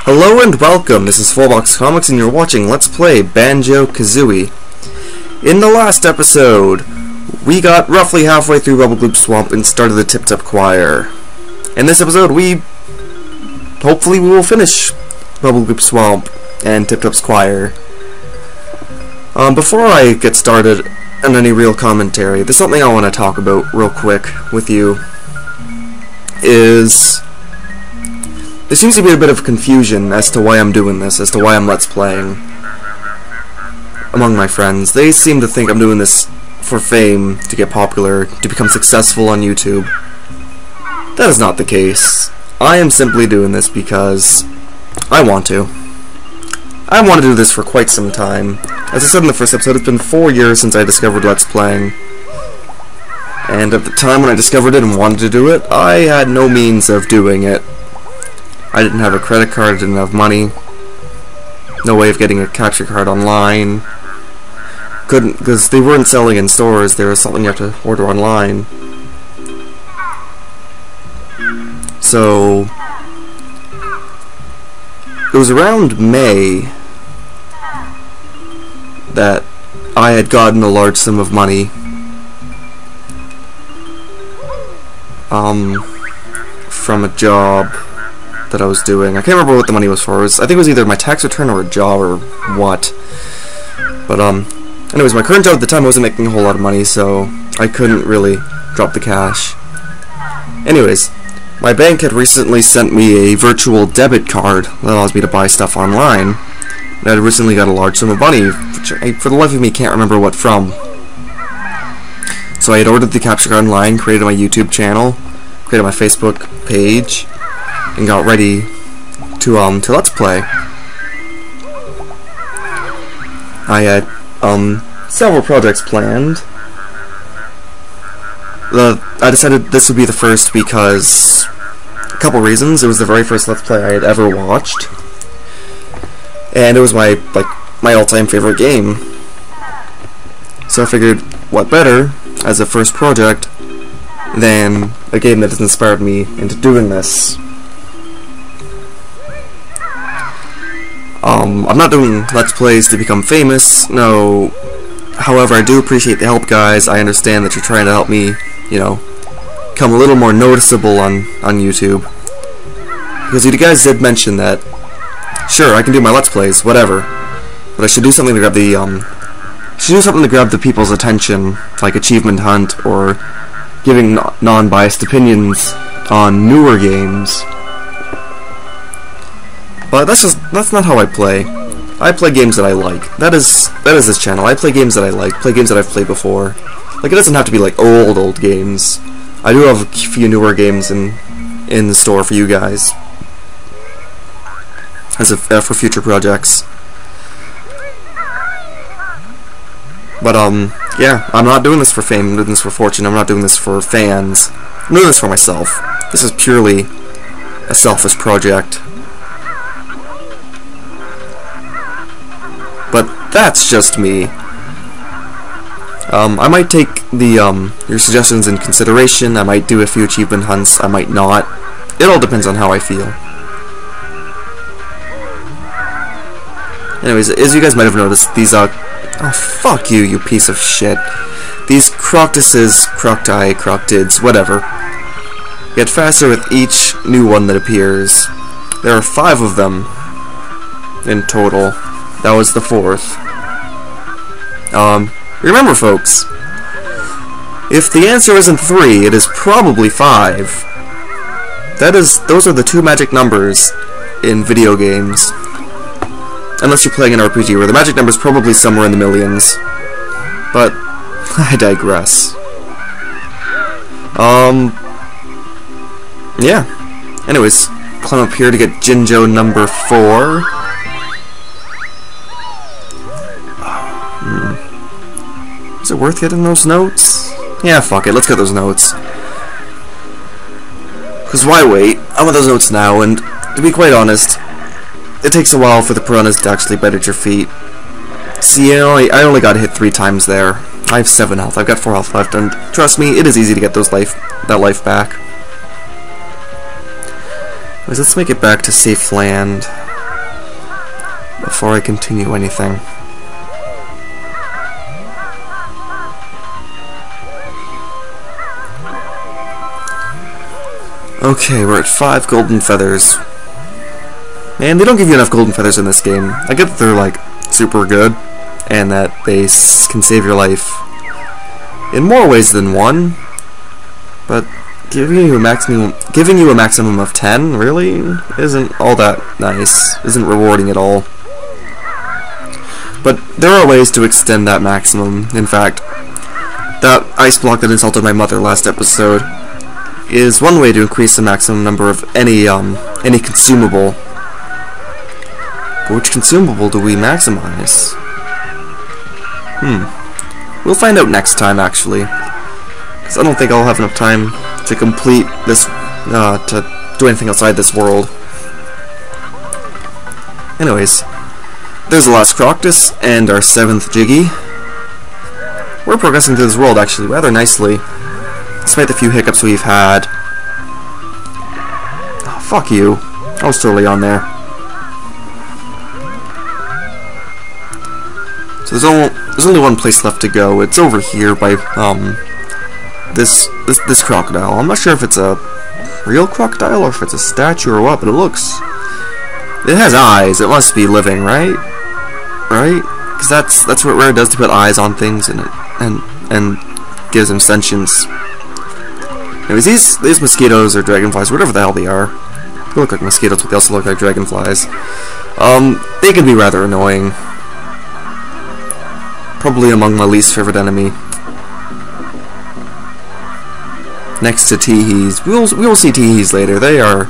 Hello and welcome, this is FourBoxComix and you're watching Let's Play Banjo-Kazooie. In the last episode, we got roughly halfway through Bubblegloop Swamp and started the Tip Top Choir. In this episode, hopefully we will finish Bubblegloop Swamp and Tip Top's Choir. Before I get started on any real commentary, there's something I want to talk about real quick with you. There seems to be a bit of confusion as to why I'm doing this, as to why I'm Let's Playing among my friends. They seem to think I'm doing this for fame, to get popular, to become successful on YouTube. That is not the case. I am simply doing this because I want to. I want to do this for quite some time. As I said in the first episode, it's been 4 years since I discovered Let's Playing. And at the time when I discovered it and wanted to do it, I had no means of doing it. I didn't have a credit card, I didn't have money, no way of getting a capture card online, couldn't, because they weren't selling in stores, they were something you have to order online. So, it was around May that I had gotten a large sum of money from a job that I was doing. I can't remember what the money was for. I think it was either my tax return or a job or what. But anyways, my current job at the time I wasn't making a whole lot of money, so I couldn't really drop the cash. Anyways, my bank had recently sent me a virtual debit card that allows me to buy stuff online. And I had recently got a large sum of money, which I, for the life of me, can't remember what from. So I had ordered the capture card online, created my YouTube channel, created my Facebook page, and got ready to Let's Play. I had several projects planned. I decided this would be the first because a couple reasons. It was the very first Let's Play I had ever watched, and it was my all-time favorite game. So I figured, what better as a first project than a game that has inspired me into doing this. I'm not doing Let's Plays to become famous, no. However, I do appreciate the help, guys. I understand that you're trying to help me, you know, become a little more noticeable on YouTube. Because you guys did mention that, sure, I can do my Let's Plays, whatever, but I should do something to grab the people's attention, like Achievement Hunt or giving non-biased opinions on newer games. But that's not how I play. I play games that I like. That is this channel. I play games that I like. Play games that I've played before. Like, it doesn't have to be like old games. I do have a few newer games in the store for you guys, as for future projects. But yeah, I'm not doing this for fame. I'm doing this for fortune. I'm not doing this for fans. I'm doing this for myself. This is purely a selfish project. But that's just me. I might take your suggestions in consideration. I might do a few achievement hunts. I might not. It all depends on how I feel. Anyways, as you guys might have noticed, these oh fuck you, you piece of shit. These croctuses, crocti, croctids, whatever, get faster with each new one that appears. There are 5 of them in total. That was the 4th. Remember, folks, if the answer isn't 3, it is probably 5. Those are the 2 magic numbers in video games. Unless you're playing an RPG, where the magic number is probably somewhere in the millions. But I digress. Yeah. Anyways, climb up here to get Jinjo number 4. Is it worth getting those notes? Yeah, fuck it, let's get those notes. Because why wait? I want those notes now, and to be quite honest, it takes a while for the piranhas to actually bite at your feet. See, I only got hit 3 times there. I have 7 health, I've got 4 health left, and trust me, it is easy to get that life back. Anyways, let's make it back to safe land. before I continue anything. Okay, we're at 5 golden feathers. Man, they don't give you enough golden feathers in this game. I get that they're, like, super good, and that they can save your life in more ways than one, but giving you a maximum of 10 really isn't all that nice, isn't rewarding at all. But there are ways to extend that maximum. In fact, that ice block that insulted my mother last episode is one way to increase the maximum number of any consumable. But which consumable do we maximize? We'll find out next time, actually. Because I don't think I'll have enough time to complete this, to do anything outside this world. Anyways, there's the last Croctus and our 7th Jiggy. We're progressing through this world, actually, rather nicely, despite the few hiccups we've had. Oh, fuck you. I was totally on there. So there's only one place left to go. It's over here by this crocodile. I'm not sure if it's a real crocodile or if it's a statue or what, but it has eyes. It must be living, right? Right? Because that's what Rare does to put eyes on things and gives them sentience. Anyways, these mosquitoes or dragonflies, whatever the hell they are, they look like mosquitoes, but they also look like dragonflies. They can be rather annoying. Probably among my least favorite enemy. Next to Teehees. We will see Teehees later. They are...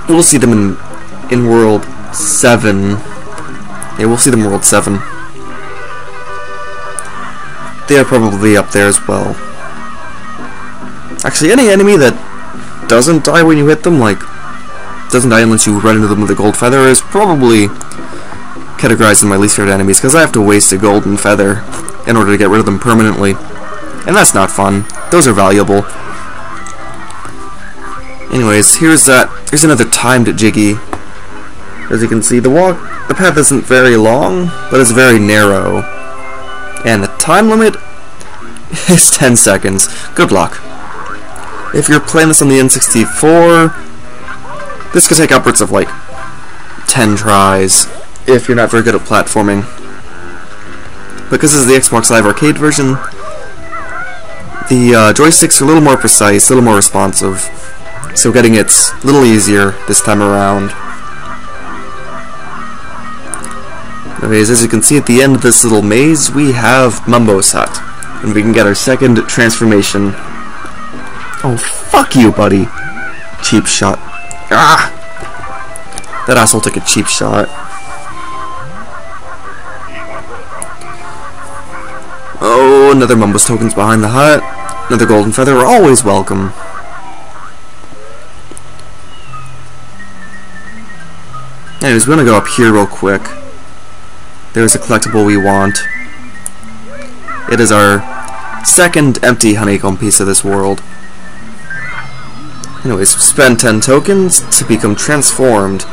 We'll see them in World 7. Yeah, we'll see them in World 7. They are probably up there as well. Actually, any enemy that doesn't die when you hit them, like, doesn't die unless you run into them with a gold feather, is probably categorized in my least favorite enemies, because I have to waste a golden feather in order to get rid of them permanently. And that's not fun. Those are valuable. Anyways, here's another timed Jiggy. As you can see, the path isn't very long, but it's very narrow. And the time limit is 10 seconds. Good luck. If you're playing this on the N64, this could take upwards of like 10 tries if you're not very good at platforming. Because this is the Xbox Live Arcade version, the joysticks are a little more precise, a little more responsive, so getting it's a little easier this time around. Anyways, as you can see at the end of this little maze, we have Mumbo's hut, and we can get our second transformation. Oh, fuck you, buddy. Cheap shot. Ah! That asshole took a cheap shot. Oh, another Mumbo's tokens behind the hut. Another golden feather. We're always welcome. Anyways, we're gonna go up here real quick. There's a collectible we want. It is our second empty honeycomb piece of this world. Anyways, spend 10 tokens to become transformed.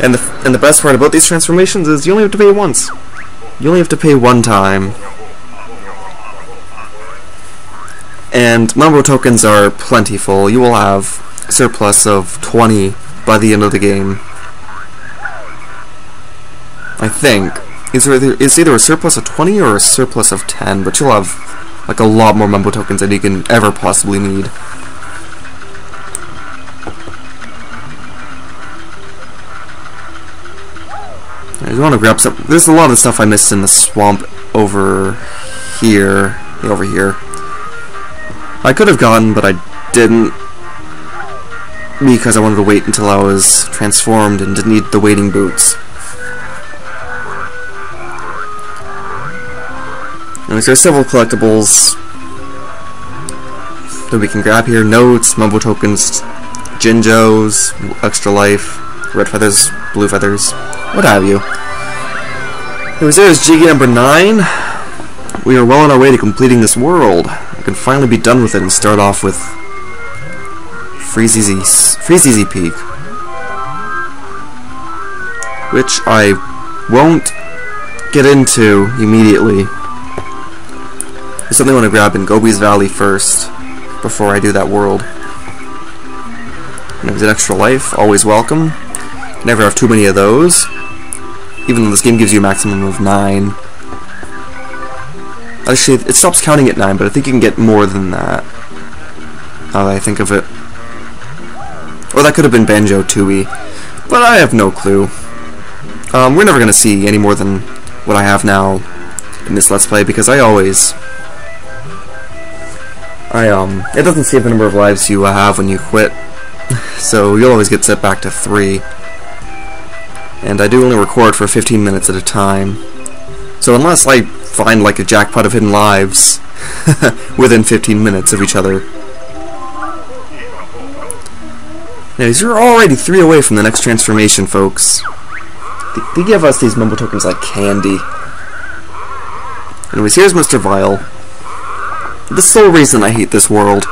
And the best part about these transformations is you only have to pay once. You only have to pay one time. And Mumbo tokens are plentiful. You will have a surplus of 20 by the end of the game. I think. It's either a surplus of 20 or a surplus of 10, but you'll have like a lot more Mumbo tokens than you can ever possibly need. I want to grab some. There's a lot of stuff I missed in the swamp over here. Over here. I could have gone, but I didn't, because I wanted to wait until I was transformed and didn't need the waiting boots. Anyways, there's several collectibles that we can grab here. Notes, Mumbo tokens, Jinjos, extra life, red feathers, blue feathers, what have you. Anyways, there's Jiggy number 9. We are well on our way to completing this world. I can finally be done with it and start off with Freezeezy Peak. which I won't get into immediately. There's something I want to grab in Gobi's Valley first, before I do that world. And it was an extra life, always welcome. Never have too many of those. Even though this game gives you a maximum of 9. Actually, it stops counting at 9, but I think you can get more than that. Now that I think of it. Or that could have been Banjo-Kazooie, but I have no clue. We're never going to see any more than what I have now in this Let's Play, because it doesn't save the number of lives you have when you quit, so you'll always get set back to 3. And I do only record for 15 minutes at a time, so unless I find like a jackpot of hidden lives within 15 minutes of each other. Anyways, you're already 3 away from the next transformation, folks. They give us these mumbo tokens like candy. Anyways, here's Mr. Vile. The sole reason I hate this world.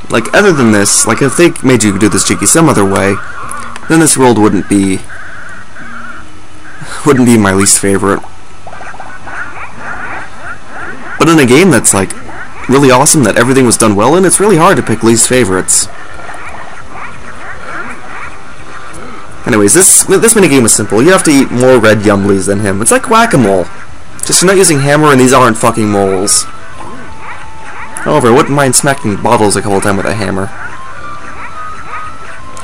Like, other than this, like, if they made you do this jiggy some other way, then this world wouldn't be my least favorite. But in a game that's, like, really awesome, that everything was done well in, it's really hard to pick least favorites. Anyways, this minigame is simple. You have to eat more red Yumblies than him. It's like whack-a-mole. Just you're not using hammer, and these aren't fucking moles. However, I wouldn't mind smacking bottles a couple of times with a hammer.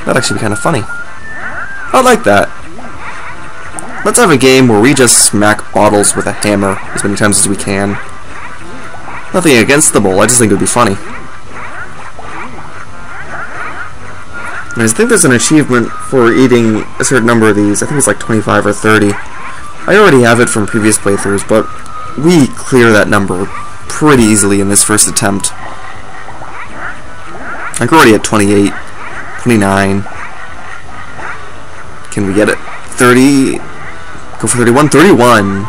That'd actually be kind of funny. I like that. Let's have a game where we just smack bottles with a hammer as many times as we can. Nothing against the bowl, I just think it would be funny. And I think there's an achievement for eating a certain number of these. I think it's like 25 or 30. I already have it from previous playthroughs, but we clear that number pretty easily in this first attempt. Like, we're already at 28, 29. Can we get it? 30? Go for 31? 31!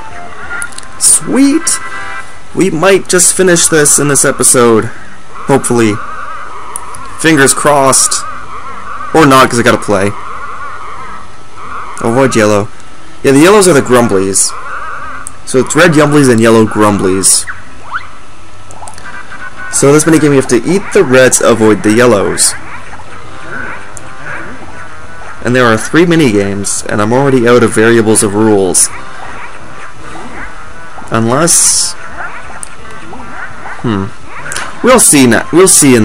Sweet! We might just finish this in this episode. Hopefully. Fingers crossed. Or not, because I gotta play. Avoid yellow. Yeah, the yellows are the Grumblies. So it's red Yumblies and yellow Grumblies. So this minigame, you have to eat the reds, avoid the yellows. And there are 3 minigames, and I'm already out of variables of rules. Unless... We'll see in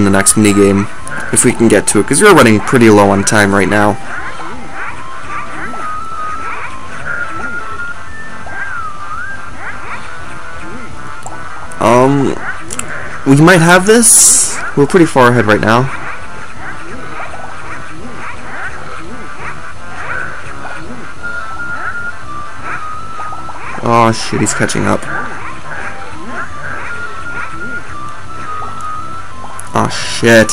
the next minigame if we can get to it, because we're running pretty low on time right now. We might have this. We're pretty far ahead right now. Oh shit, he's catching up. Oh shit.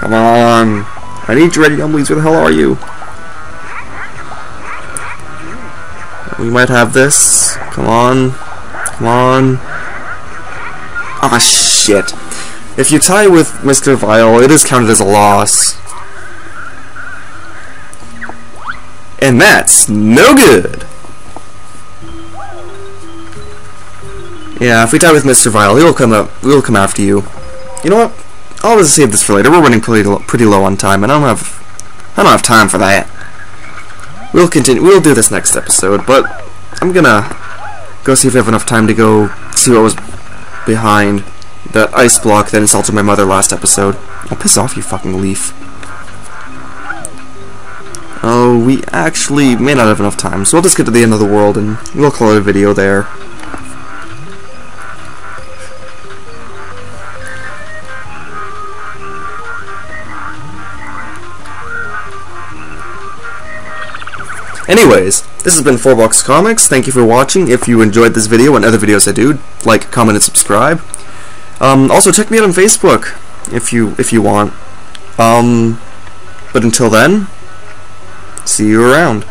Come on. I need you ready, Yumblies. Where the hell are you? We might have this. Come on. Come on. Ah, shit. If you tie with Mr. Vile, it is counted as a loss. And that's no good! Yeah, if we tie with Mr. Vile, he'll come after you. You know what? I'll just save this for later. We're running pretty low on time, and I don't have time for that. We'll do this next episode, but I'm gonna go see if we have enough time to go see what was behind that ice block that insulted my mother last episode. Oh, piss off, you fucking leaf. Oh, we actually may not have enough time, so we'll just get to the end of the world and we'll call it a video there. Anyways, this has been FourBoxComix. Thank you for watching. If you enjoyed this video and other videos I do, like, comment, and subscribe. Also, check me out on Facebook if you want. But until then, see you around.